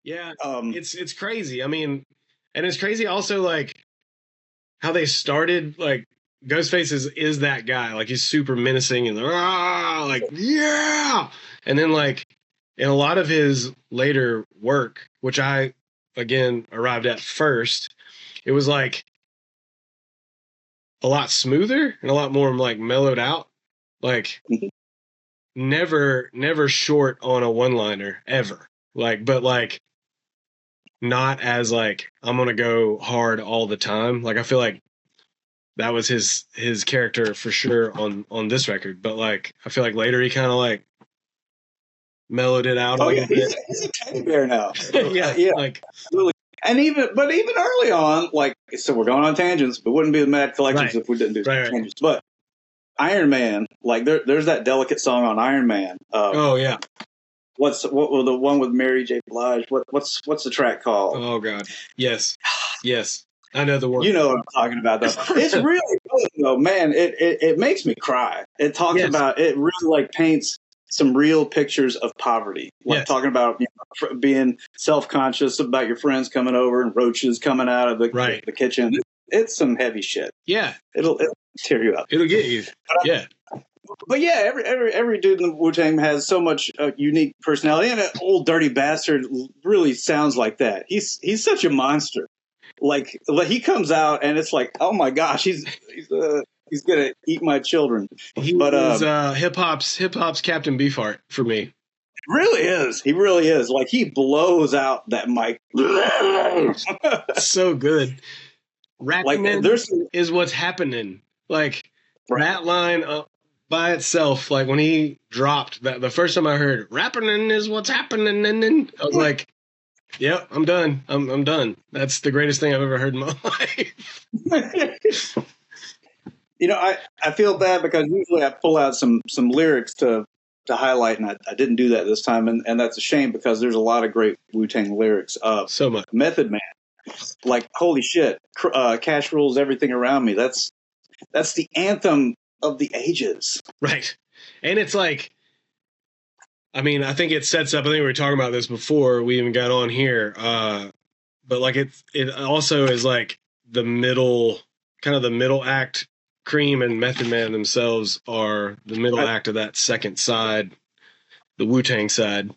Yeah, Um, it's crazy. I mean, and it's crazy also like how they started. Like Ghostface is that guy. Like he's super menacing and like yeah, and then like in a lot of his later work, which I again arrived at first, it was like a lot smoother and a lot more like mellowed out. Like never short on a one liner ever. Like, but like not as like I'm gonna go hard all the time. Like I feel like that was his character for sure on this record. But like I feel like later he kind of like mellowed it out a oh yeah, little bit. he's a teddy bear now. Yeah, Yeah, like absolutely. And even early on, like, so we're going on tangents, but wouldn't be the Mad Collections right, if we didn't do right. tangents. But Iron Man, like there's that delicate song on Iron Man. Oh yeah. What was the one with Mary J. Blige? What's the track called? Oh god. Yes. Yes. I know the one. You know what I'm talking about, though. It's really good, though, man. It makes me cry. It talks Yes. about, it really like paints some real pictures of poverty, like Yes. talking about being self-conscious about your friends coming over and roaches coming out of the kitchen. It's some heavy shit. Yeah. It'll tear you up. It'll get you. Yeah. But yeah, every dude in the Wu-Tang has so much unique personality, and an old dirty bastard really sounds like that. He's such a monster. Like he comes out and it's like, oh my gosh, he's gonna eat my children. He was hip hop's Captain Beefheart for me. Really is. He really is. Like he blows out that mic. So good. Raekwon is what's happening. Like that line by itself, like when he dropped that, the first time I heard "Rapping is what's happening," I was like, "Yep, I'm done. I'm done. That's the greatest thing I've ever heard in my life." You know, I feel bad because usually I pull out some lyrics to highlight, and I didn't do that this time, and that's a shame because there's a lot of great Wu-Tang lyrics. So much. Method Man, like holy shit, Cash Rules Everything Around Me. That's the anthem of the ages. Right. And it's like, I mean, I think it sets up, I think we were talking about this before we even got on here. But like it also is like the middle act. Cream and Method Man themselves are the middle act of that second side, the Wu-Tang side.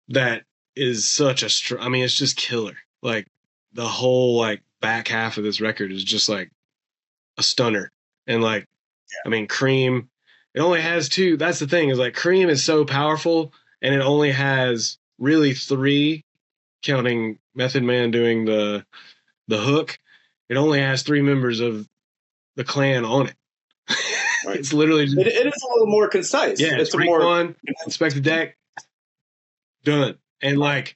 That is such a I mean, it's just killer. Like the whole like back half of this record is just like a stunner. And like, I mean, Cream, it only has two. That's the thing, is like Cream is so powerful and it only has really three, counting Method Man doing the hook. It only has three members of the clan on it. Right. It's literally just, it is a little more concise. Yeah, it's Raekwon, Inspectah Deck, done. And like,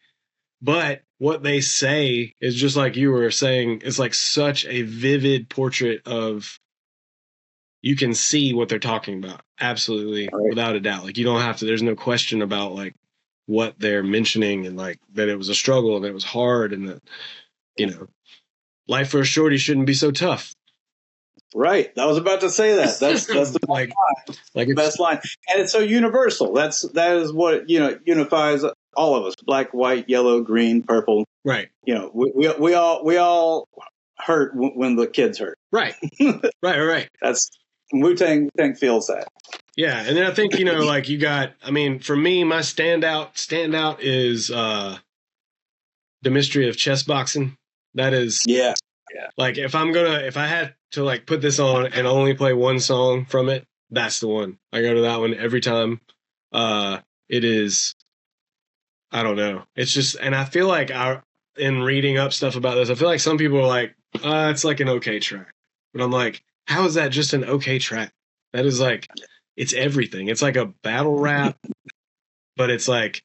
but what they say is just like you were saying, it's like such a vivid portrait of, you can see what they're talking about. Absolutely. Right. Without a doubt. Like you don't have to, there's no question about like what they're mentioning, and like that it was a struggle and it was hard, and that, you know, life for a shorty shouldn't be so tough. Right. I was about to say that. That's the like, line. Like the best line. And it's so universal. That is what, you know, unifies all of us. Black, white, yellow, green, purple. Right. You know, we all hurt when the kids hurt. Right. Right. That's Wu-Tang feels that. Yeah. And then I think, you know, like you got, I mean, for me, my standout is The Mystery of Chess Boxing. That is, yeah. Like if I had to like put this on and only play one song from it, that's the one. I go to that one every time. It is, I don't know. It's just, and I feel like in reading up stuff about this, I feel like some people are like, it's like an okay track. But I'm like, how is that just an okay track? That is like, it's everything. It's like a battle rap, but it's like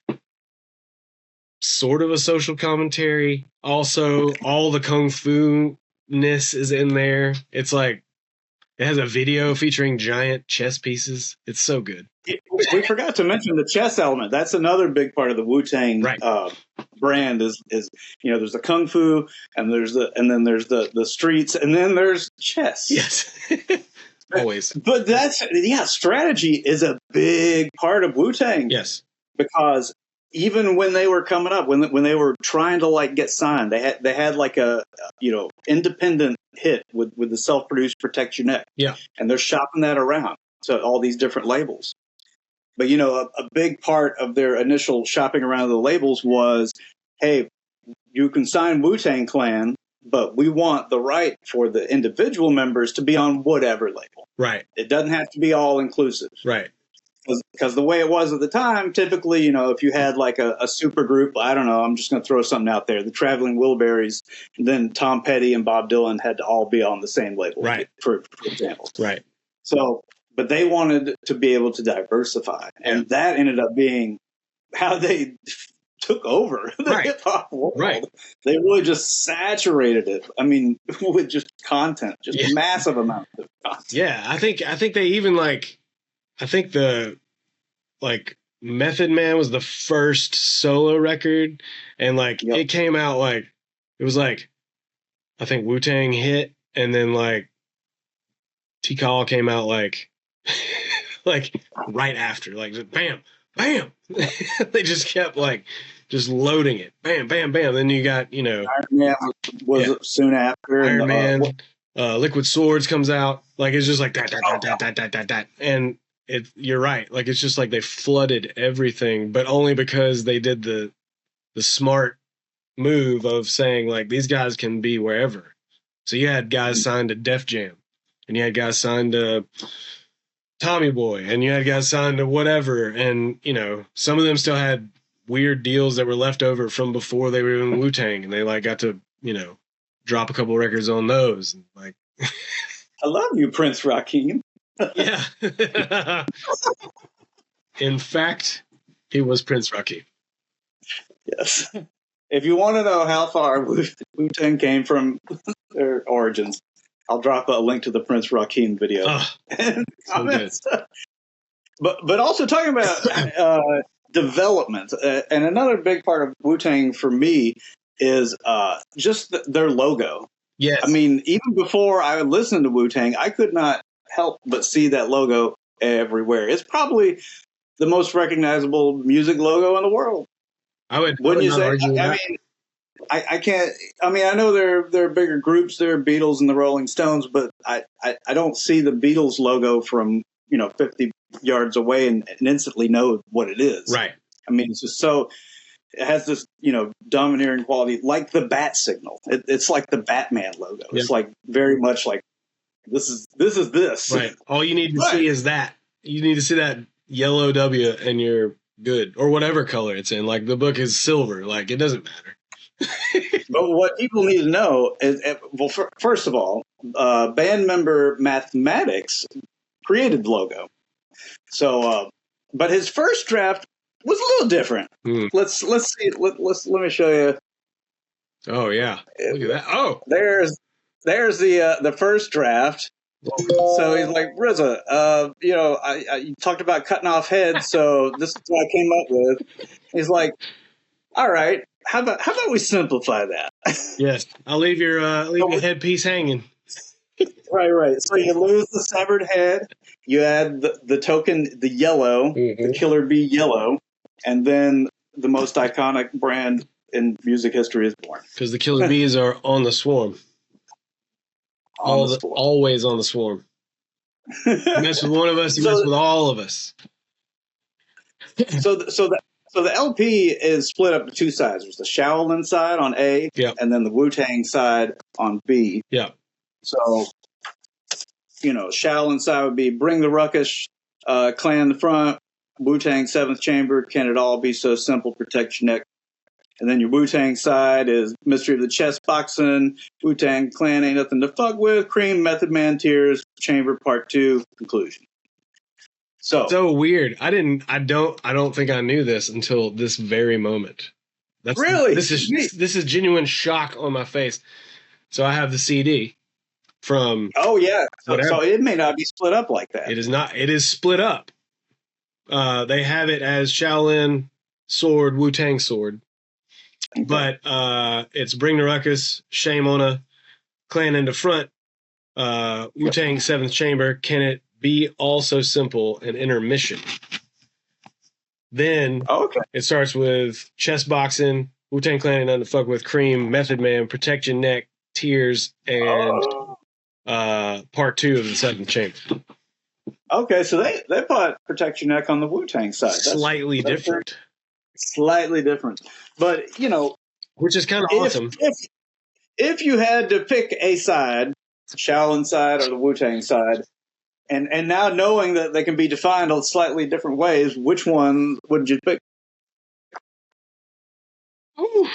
sort of a social commentary. Also, all the kung fu-ness is in there. It's like, it has a video featuring giant chess pieces. It's so good. We forgot to mention the chess element. That's another big part of the Wu-Tang brand is, you know, there's the kung fu, and then there's the streets, and then there's chess. Yes. Always. But strategy is a big part of Wu-Tang. Yes. Because even when they were coming up, when they were trying to like get signed, they had like a independent hit with the self-produced Protect Your Neck. Yeah. And they're shopping that around to all these different labels. But a big part of their initial shopping around the labels was, hey, you can sign Wu-Tang Clan, but we want the right for the individual members to be on whatever label. Right. It doesn't have to be all inclusive. Right. Because the way it was at the time, typically, if you had like a super group, I don't know, I'm just going to throw something out there, the Traveling Wilburys, then Tom Petty and Bob Dylan had to all be on the same label, right? For example. Right. So, but they wanted to be able to diversify. And that ended up being how they took over the hip hop world. Right. They really just saturated it. I mean, with just content, just massive amounts of content. Yeah. I think they even I think the Method Man was the first solo record, and it came out it was I think Wu-Tang hit, and then T-Call came out right after, just bam, bam. They just kept just loading it, bam, bam, bam. Then you got Iron Man was soon after. Iron Man, Liquid Swords comes out, it's just that, and you're right. It's just they flooded everything, but only because they did the smart move of saying these guys can be wherever. So you had guys signed to Def Jam, and you had guys signed to Tommy Boy, and you had guys signed to whatever, and some of them still had weird deals that were left over from before they were in Wu-Tang, and they got to drop a couple records on those, and I love you, Prince Rakeem. Yeah. In fact, he was Prince Rakeem. Yes. If you want to know how far Wu-Tang came from their origins, I'll drop a link to the Prince Rakeem video. So good. But also talking about development, and another big part of Wu-Tang for me is just their logo. Yes. I mean, even before I listened to Wu-Tang, I could not help but see that logo everywhere. It's probably the most recognizable music logo in the world. Wouldn't you say? I can't. I mean, I know there are bigger groups. There are Beatles and the Rolling Stones, but I don't see the Beatles logo from 50 yards away and instantly know what it is. Right. I mean, it's just so. It has this, domineering quality, like the bat signal. It's like the Batman logo. It's very much this is this. Right. All you need to see is that. You need to see that yellow W, and you're good, or whatever color it's in. The book is silver. It doesn't matter. But what people need to know is, well, first of all, band member Mathematics created the logo. So, but his first draft was a little different. Let's see. Let me show you. Oh yeah, look at that. Oh, there's the first draft. So he's like, RZA, you talked about cutting off heads, so this is what I came up with. He's like, all right, how about we simplify that? Yes, I'll leave your headpiece hanging. Right. So you lose the severed head, you add the token, the yellow, the Killer Bee yellow, and then the most iconic brand in music history is born. Because the Killer Bees are on the swarm. Always on the swarm. You mess with one of us, you mess with all of us. So the LP is split up to two sides. There's the Shaolin side on A, and then the Wu-Tang side on B. Yeah. So, Shaolin side would be Bring the Ruckus, Clan in the front, Wu-Tang 7th Chamber, Can It All Be So Simple, Protect Your Neck. And then your Wu-Tang side is Mystery of the Chess Boxing, Wu-Tang Clan Ain't Nothing to Fuck With, Cream, Method Man, Tears, Chamber Part 2, Conclusion. So weird. I don't think I knew this until this very moment. Really? This is genuine shock on my face. So I have the CD from. Oh yeah. So it may not be split up like that. It is not. It is split up. They have it as Shaolin Sword, Wu-Tang Sword. Okay. But it's Bring the Ruckus, Shame on a Clan in the front, Wu-Tang 7th Chamber, Can It Be All So Simple, and Intermission. Then it starts with chess boxing, Wu-Tang Clan ain't nothing to fuck with, Cream, Method Man, Protect Your Neck, Tears, and part 2 of the Seventh Chamber. Okay, so they put Protect Your Neck on the Wu-Tang side. That's slightly different. Slightly different. But, you know, which is kind of awesome. If you had to pick a side, Shaolin side or the Wu-Tang side, and now knowing that they can be defined in slightly different ways, which one would you pick? Ooh.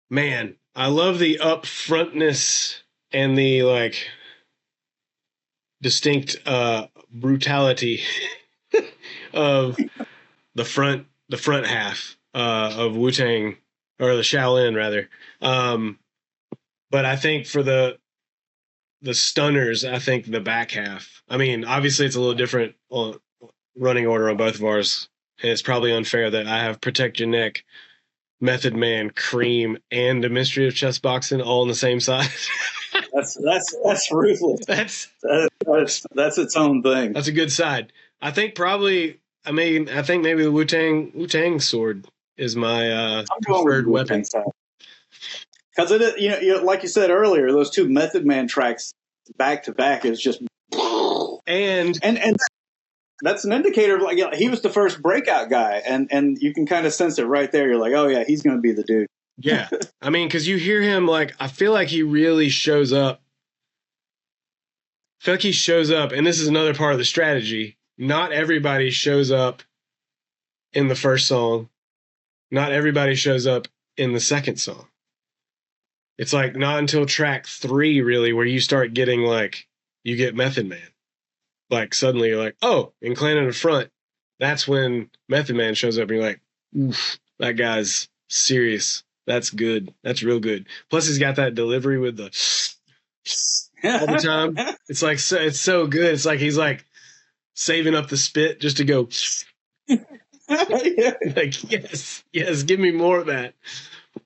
Man, I love the upfrontness and the like distinct brutality of the front half of Wu-Tang, or the Shaolin rather. But I think for the stunners, I think the back half. I mean, obviously it's a little different running order on both of ours, and it's probably unfair that I have Protect Your Neck, Method Man, Cream, and The Mystery of Chess Boxing all on the same side. That's ruthless. That's its own thing. That's a good side. I think probably. I mean, I think maybe the Wu-Tang sword is my preferred weapon. Because it is, you know, like you said earlier, those two Method Man tracks back to back is just and that's an indicator of, like, you know, he was the first breakout guy, and you can kind of sense it right there. You're like, oh yeah, he's going to be the dude. Yeah, I mean, because you hear him, like, I feel like he really shows up. I feel like he shows up, and this is another part of the strategy. Not everybody shows up in the first song. Not everybody shows up in the second song. It's like not until track 3 really where you start getting, like, you get Method Man. Like suddenly you're like, oh, in Clan in the Front, that's when Method Man shows up and you're like, oof, that guy's serious. That's good. That's real good. Plus he's got that delivery with the all the time. It's like, it's so good. It's like he's like saving up the spit just to go like, yes, give me more of that.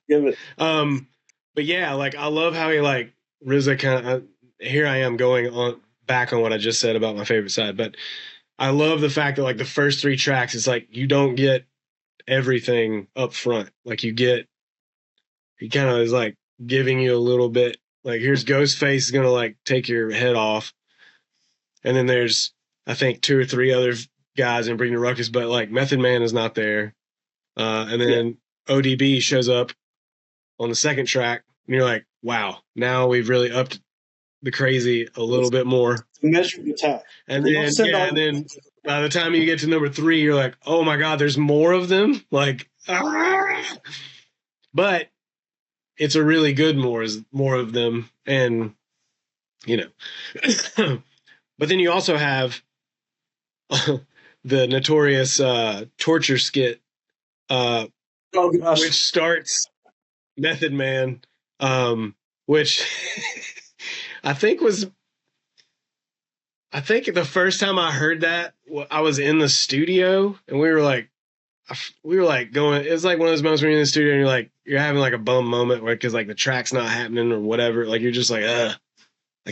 Give it. But yeah, like I love how he, like, RZA kind of, here I am going on back on what I just said about my favorite side, but I love the fact that, like, the first 3 tracks, it's like you don't get everything up front. Like he kind of is like giving you a little bit, like, here's Ghostface is gonna, like, take your head off, and then there's, I think, 2 or 3 other guys in Bring the Ruckus, but, like, Method Man is not there, and then ODB shows up on the second track, and you're like, wow, now we've really upped the crazy a little bit more. Measured attack. And then by the time you get to number 3, you're like, oh my God, there's more of them. Like, but it's a really good more of them. And, you know, but then you also have the notorious torture skit, which starts Method Man, which I think the first time I heard that, I was in the studio and we were like going, it's like one of those moments when you're in the studio and you're having like a bum moment where, cause like the track's not happening or whatever. Like you're just like, I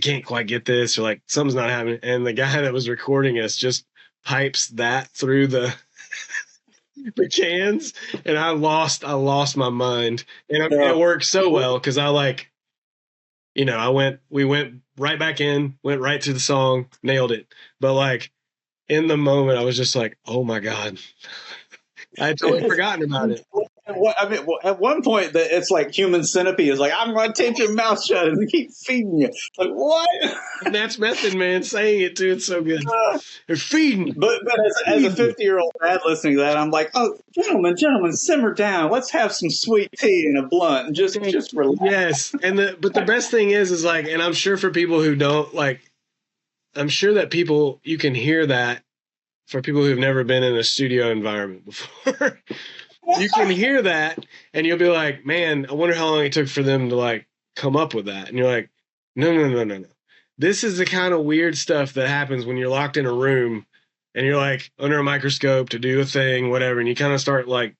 can't quite get this, or like something's not happening. And the guy that was recording us just pipes that through the cans, and I lost my mind. And it worked so well. Cause I, like, you know, we went right back in, went right to the song, nailed it. But, like, in the moment, I was just like, oh my God. I had totally forgotten about it. I mean, at one point, it's like Human Centipede is like, I'm going to tape your mouth shut and keep feeding you. Like, what? And that's Method Man saying it, too. It's so good. They're feeding. But as a 50-year-old dad listening to that, I'm like, oh, gentlemen, simmer down. Let's have some sweet tea and a blunt and just relax. Yes. But the best thing is like, and I'm sure for people who don't, like, I'm sure that you can hear that for people who've never been in a studio environment before. You can hear that and you'll be like, man, I wonder how long it took for them to, like, come up with that. And you're like, no. This is the kind of weird stuff that happens when you're locked in a room and you're, like, under a microscope to do a thing, whatever. And you kind of start, like,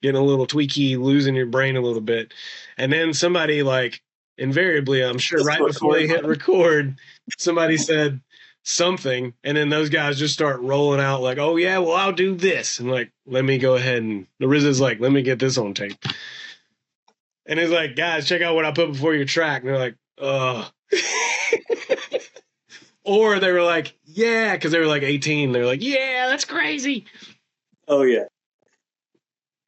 getting a little tweaky, losing your brain a little bit. And then somebody, like, invariably, I'm sure right before they hit record, somebody said, something, and then those guys just start rolling out like, oh yeah, well I'll do this, and like, let me go ahead, and the RZA's like, let me get this on tape, and it's like, guys, check out what I put before your track, and they're like, ugh. Or they were like, yeah, because they were like 18, they're like, yeah, that's crazy. Oh yeah.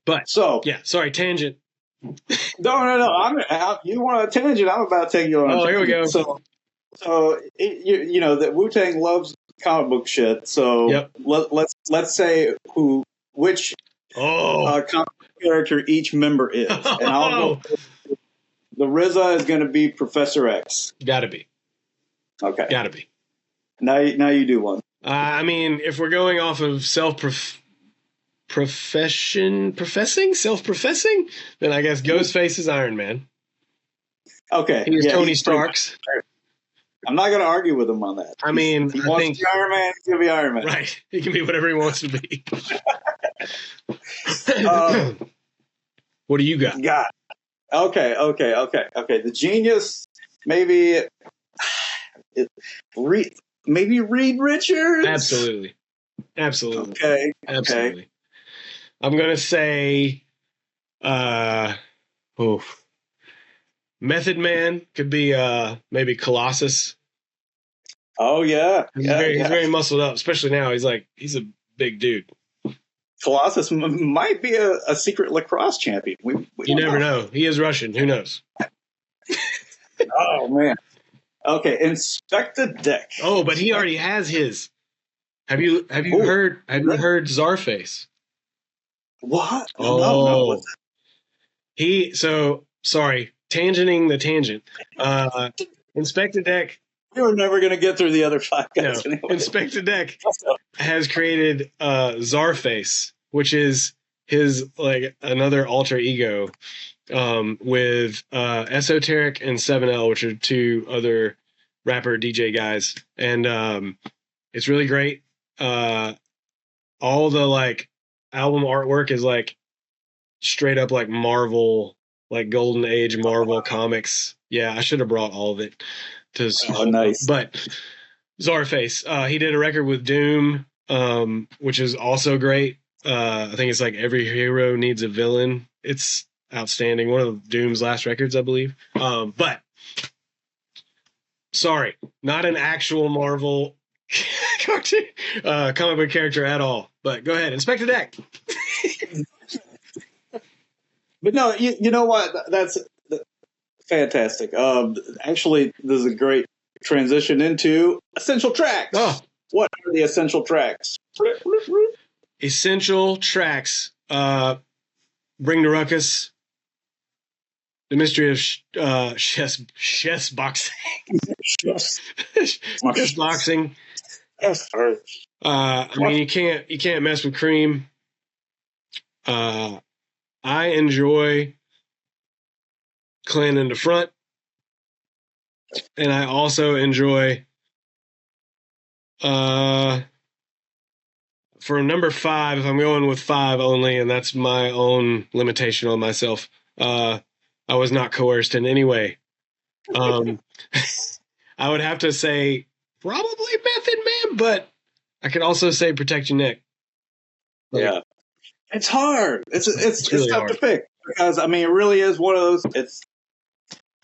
But so yeah, sorry, tangent. No. You want a tangent? I'm about to take you on. Oh, here we go. You know that Wu-Tang loves comic book shit. So yep. let's say which comic book character each member is, and I'll go. The RZA is going to be Professor X. Gotta be. Okay. Gotta be. Now you do one. I mean, if we're going off of self-professing, then I guess Ghostface is Iron Man. Okay. He's Tony Stark's. I'm not going to argue with him on that. I mean, he wants to be Iron Man, he's going to be Iron Man. Right. He can be whatever he wants to be. What do you got? Okay. The genius, maybe Reed Richards? Absolutely. Okay. Absolutely. I'm going to say, Method Man could be maybe Colossus. Oh, yeah. He's very muscled up, especially now. He's a big dude. Colossus might be a secret lacrosse champion. You never know. He is Russian. Who knows? Oh, man. Okay, Inspectah Deck. Oh, but he already has his. Have you heard Czarface? What? Oh, no. Sorry, tangenting the tangent. Inspectah Deck. We were never going to get through the other 5 guys. No. Anyway. Inspectah Deck has created Czarface, which is his like another alter ego, with Esoteric and 7L, which are 2 other rapper DJ guys, and it's really great. All the like album artwork is like straight up like Marvel, like Golden Age Marvel comics. Yeah, I should have brought all of it to. Oh, nice. But Czarface, he did a record with Doom, which is also great. I think it's like Every Hero Needs a Villain. It's outstanding. One of Doom's last records, I believe. But sorry, not an actual Marvel cartoon, comic book character at all. But go ahead, Inspectah Deck. But no, you know what? That's fantastic. Actually, this is a great transition into essential tracks. Oh. What are the essential tracks? Essential tracks. Bring the Ruckus. The Mystery of chess boxing. Chess boxing. I mean, you can't mess with Cream. I enjoy Clan in the Front, and I also enjoy for number 5. If I'm going with 5 only, and that's my own limitation on myself. I was not coerced in any way. I would have to say probably Method Man, but I could also say Protect Your Neck. Yeah. It's hard. It's really tough hard to pick because I mean it really is one of those. It's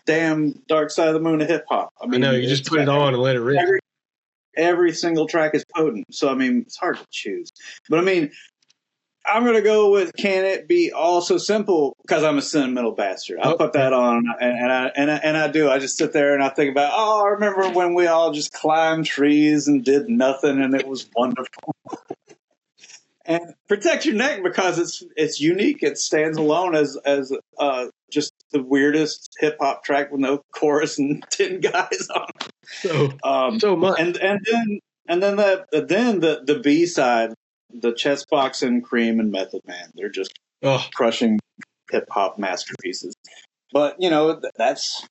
damn Dark Side of the Moon of hip hop. I know you just put it on and let it rip. Every single track is potent, so I mean it's hard to choose. But I mean, I'm gonna go with Can It Be All So Simple because I'm a sentimental bastard. I put that on and I do. I just sit there and I think about I remember when we all just climbed trees and did nothing and it was wonderful. And Protect Your Neck because it's unique. It stands alone as just the weirdest hip hop track with no chorus and 10 guys on it. So much. And then the B side, the chess boxing, Cream, and Method Man. They're just crushing hip hop masterpieces. But you know that's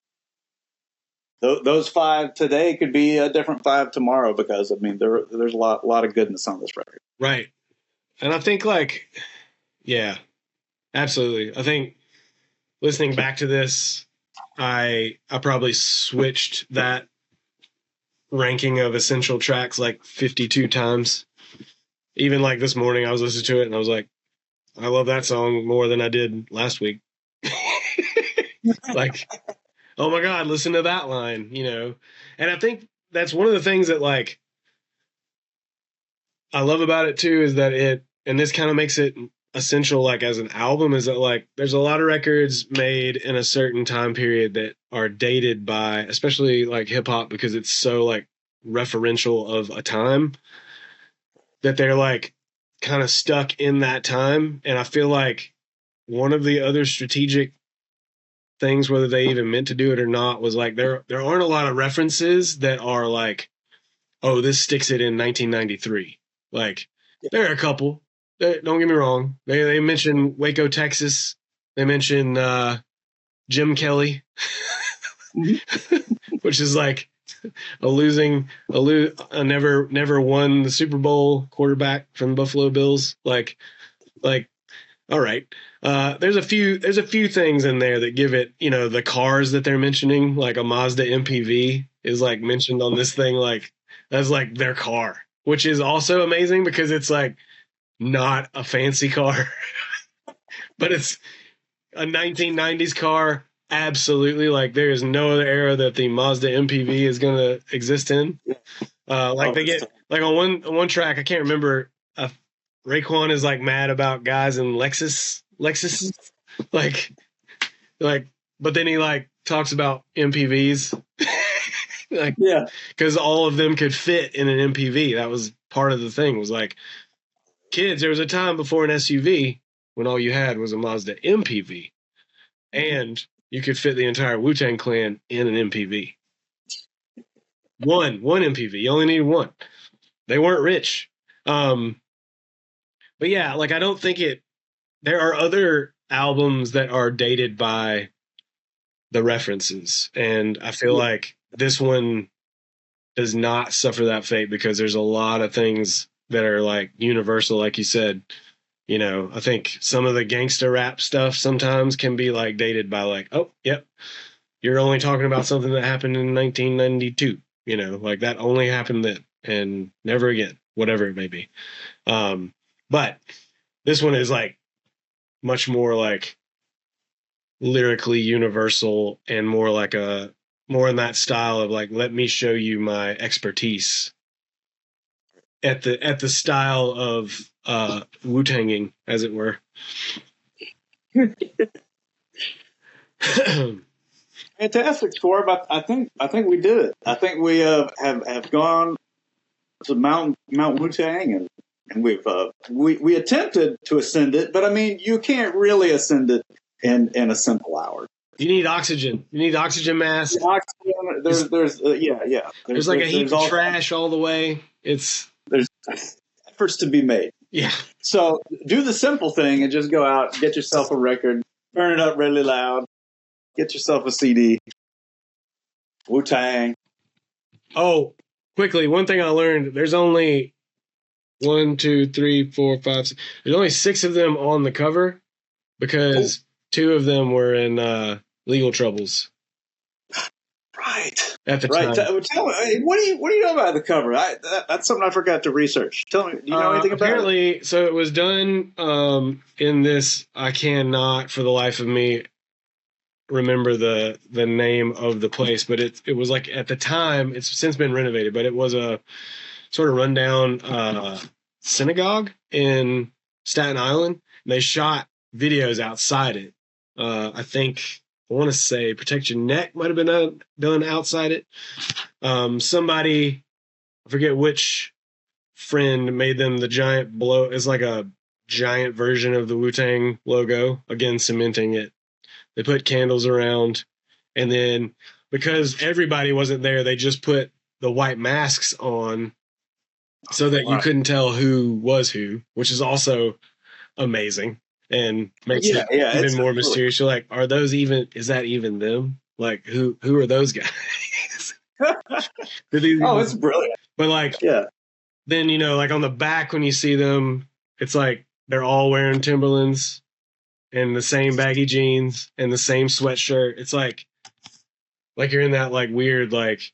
those 5 today could be a different 5 tomorrow because I mean there's a lot of goodness on this record. Right. And I think yeah, absolutely. I think listening back to this, I probably switched that ranking of essential tracks like 52 times. Even like this morning, I was listening to it and I was like, I love that song more than I did last week. Like, oh my God, listen to that line, you know? And I think that's one of the things that like I love about it too is that and this kind of makes it essential like as an album is that like there's a lot of records made in a certain time period that are dated by especially like hip hop because it's so like referential of a time that they're like kind of stuck in that time. And I feel like one of the other strategic things, whether they even meant to do it or not, was like there aren't a lot of references that are like, oh, this sticks it in 1993. Like there are a couple. Don't get me wrong. They mention Waco, Texas. They mention Jim Kelly, which is like a never won the Super Bowl quarterback from the Buffalo Bills. Like all right. There's a few things in there that give it, you know, the cars that they're mentioning, like a Mazda MPV is like mentioned on this thing, like that's like their car, which is also amazing because it's like not a fancy car, but it's a 1990s car. Absolutely. Like there is no other era that the Mazda MPV is going to exist in. Like they get like on one track, I can't remember. Raekwon is like mad about guys in Lexus, like, but then he like talks about MPVs, like, yeah, because all of them could fit in an MPV. That was part of the thing. Was like, kids, there was a time before an SUV when all you had was a Mazda MPV, and you could fit the entire Wu-Tang Clan in an MPV. One MPV. You only needed one. They weren't rich. But yeah, like I don't think there are other albums that are dated by the references. And I feel like this one does not suffer that fate because there's a lot of things that are like universal, like you said. You know, I think some of the gangster rap stuff sometimes can be like dated by like, oh, yep, you're only talking about something that happened in 1992. You know, like that only happened then and never again, whatever it may be. But this one is like much more like lyrically universal and more like more in that style of like, let me show you my expertise at the style of Wu-Tanging, as it were. fantastic score. But I think we did it. I think we have gone to Mount Wu-Tang and we've we attempted to ascend it, but I mean you can't really ascend it in a simple hour. You need oxygen. You need oxygen mask. Oxygen, there's There's like a heap of trash all the way. There's efforts to be made. Yeah. So do the simple thing and just go out, get yourself a record, turn it up really loud, get yourself a CD. Wu-Tang. Oh, quickly, one thing I learned: there's only 1, 2, 3, 4, 5, 6. There's only 6 of them on the cover because 2 of them were in legal troubles. Right. At the right. time. Tell me, what do you know about the cover? That's something I forgot to research. Tell me, do you know anything about it? Apparently, so it was done in this. I cannot, for the life of me, remember the name of the place, but it was like at the time. It's since been renovated, but it was a sort of rundown synagogue in Staten Island. And they shot videos outside it. I think I want to say Protect Your Neck might have been done outside it. Somebody, I forget which friend, made them the giant blow. It's like a giant version of the Wu-Tang logo, again cementing it. They put candles around, and then because everybody wasn't there, they just put the white masks on so that you couldn't tell who was who, which is also amazing and makes it even more mysterious. You're like, is that even them? Like, who are those guys? It's brilliant. But like, then, you know, like on the back when you see them, it's like they're all wearing Timberlands and the same baggy jeans and the same sweatshirt. It's like you're in that like weird, like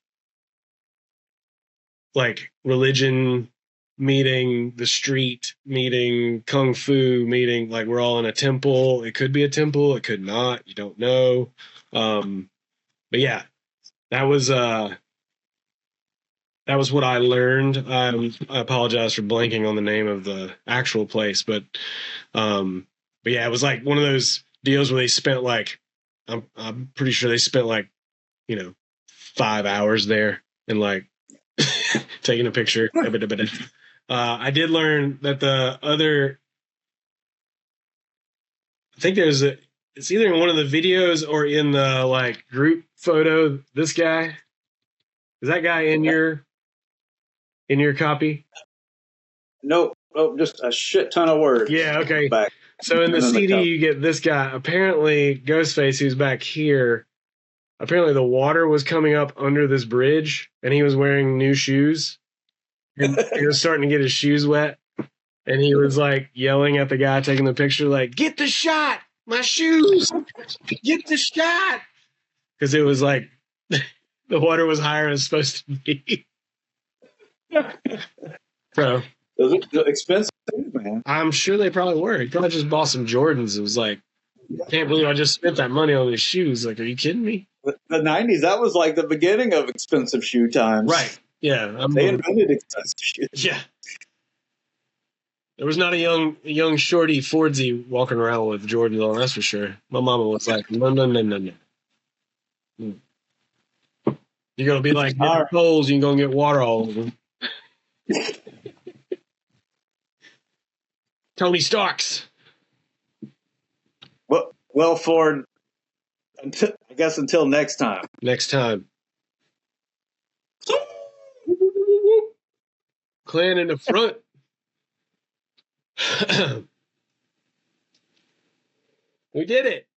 like religion meeting the street meeting kung fu meeting, like we're all in a temple. It could be a temple, it could not, you don't know. But yeah, that was what I learned. I apologize for blanking on the name of the actual place, but yeah, it was like one of those deals where they spent like, I'm pretty sure they spent like, 5 hours there and like taking a picture. I did learn that I think it's either in one of the videos or in the like group photo. This guy, is that guy in your copy? Nope. Oh, just a shit ton of words. Yeah, okay. Back. So in the And then the CD, cup. you get this guy. Apparently, Ghostface, who's back here, apparently the water was coming up under this bridge, and he was wearing new shoes. And he was starting to get his shoes wet. And he was like yelling at the guy taking the picture, like, "Get the shot! My shoes! Get the shot!" Because it was like the water was higher than it's supposed to be. So Those are expensive, man. I'm sure they probably were. He probably just bought some Jordans. It was like, can't believe I just spent that money on these shoes. Like, are you kidding me? The 90s, that was like the beginning of expensive shoe times. Right. Yeah. They invented expensive shoes. Yeah. There was not a young shorty Fordsy walking around with Jordans on, that's for sure. My mama was like, no. You're going to be like, get holes, you're going to get water all over them. Tony Starks. Well, Ford, until next time. Next time. Clan in the front. We did it.